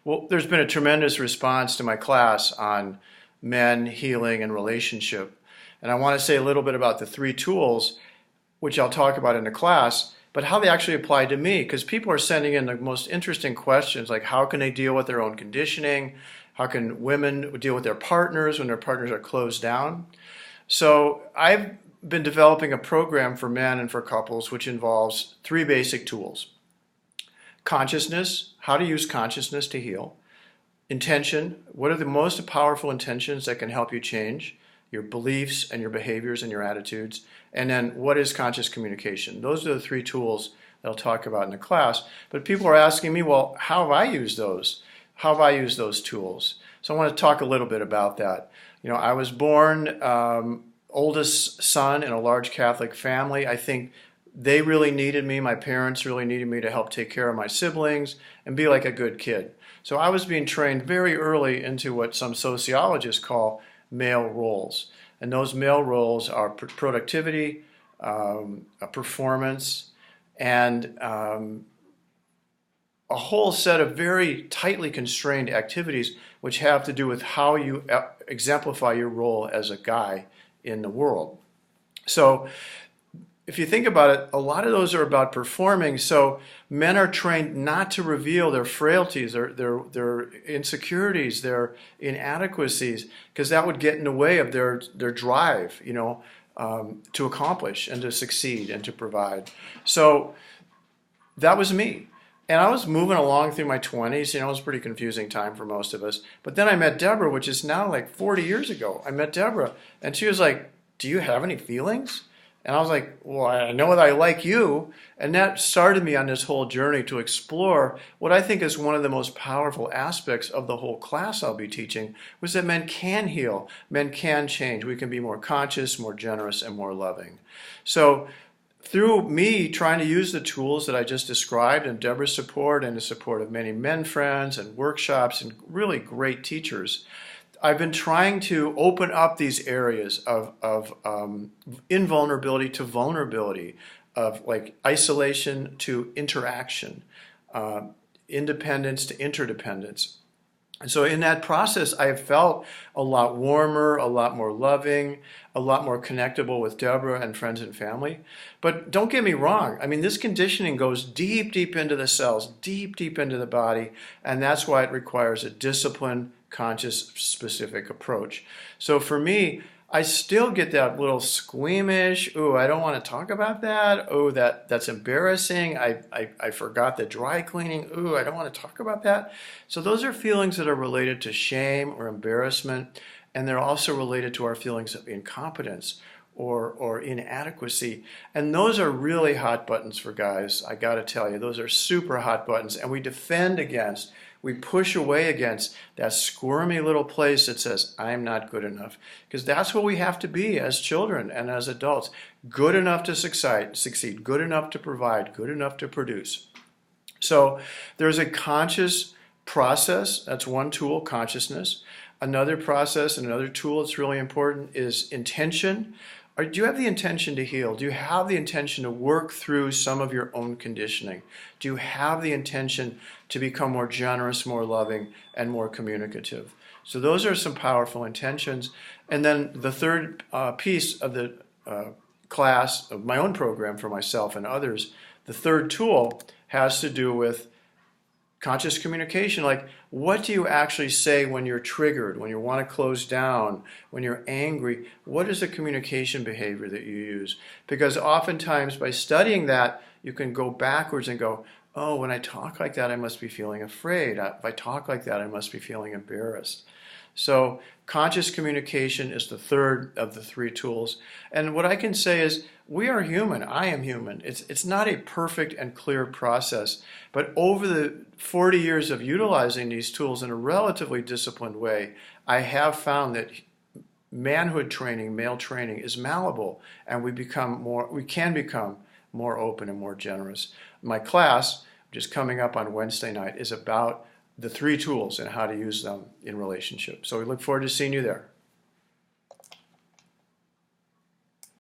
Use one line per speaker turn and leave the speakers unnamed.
Well, there's been a tremendous response to my class on men, healing, and relationship. And I want to say a little bit about the three tools, which I'll talk about in the class, but how they actually apply to me, because people are sending in the most interesting questions, like how can they deal with their own conditioning? How can women deal with their partners when their partners are closed down? So I've been developing a program for men and for couples which involves three basic tools. Consciousness, how to use consciousness to heal. Intention, what are the most powerful intentions that can help you change your beliefs and your behaviors and your attitudes? And then what is conscious communication? Those are the three tools that I'll talk about in the class. But people are asking me, well, how have I used those? How have I used those tools? So I want to talk a little bit about that. You know, I was born oldest son in a large Catholic family. I think they really needed me. My parents really needed me to help take care of my siblings and be like a good kid. So I was being trained very early into what some sociologists call male roles. And those male roles are productivity, performance, and a whole set of very tightly constrained activities which have to do with how you exemplify your role as a guy in the world. So if you think about it, a lot of those are about performing. So men are trained not to reveal their frailties, their insecurities, their inadequacies, because that would get in the way of their drive, to accomplish and to succeed and to provide. So that was me. And I was moving along through my 20s. It was a pretty confusing time for most of us. But then I met Deborah, which is now like 40 years ago. I met Deborah, and she was like, do you have any feelings? And I was like, well, I know that I like you. And that started me on this whole journey to explore what I think is one of the most powerful aspects of the whole class I'll be teaching, was that men can heal, men can change. We can be more conscious, more generous, and more loving. So through me trying to use the tools that I just described and Deborah's support and the support of many men friends and workshops and really great teachers, I've been trying to open up these areas of invulnerability to vulnerability, of like isolation to interaction, independence to interdependence. And so in that process, I have felt a lot warmer, a lot more loving, a lot more connectable with Deborah and friends and family. But don't get me wrong. I mean, this conditioning goes deep, deep into the cells, deep, deep into the body. And that's why it requires a disciplined, conscious, specific approach. So for me, I still get that little squeamish, ooh, I don't want to talk about that. Oh, that's embarrassing. I forgot the dry cleaning. Ooh, I don't want to talk about that. So those are feelings that are related to shame or embarrassment, and they're also related to our feelings of incompetence or inadequacy. And those are really hot buttons for guys. I got to tell you, those are super hot buttons, and we defend against, we push away against that squirmy little place that says, I'm not good enough. Because that's what we have to be as children and as adults. Good enough to succeed, good enough to provide, good enough to produce. So there's a conscious process. That's one tool, consciousness. Another process, another tool that's really important is intention. Or do you have the intention to heal? Do you have the intention to work through some of your own conditioning? Do you have the intention to become more generous, more loving, and more communicative? So those are some powerful intentions. And then the third piece of the class, of my own program for myself and others, the third tool has to do with conscious communication. Like, what do you actually say when you're triggered, when you want to close down, when you're angry? What is the communication behavior that you use? Because oftentimes by studying that, you can go backwards and go, oh, when I talk like that, I must be feeling afraid. If I talk like that, I must be feeling embarrassed. So conscious communication is the third of the three tools. And what I can say is, we are human. I am human. It's not a perfect and clear process. But over the 40 years of utilizing these tools in a relatively disciplined way, I have found that manhood training, male training, is malleable, and we can become more open and more generous. My class, which is coming up on Wednesday night, is about the three tools and how to use them in relationships. So we look forward to seeing you there.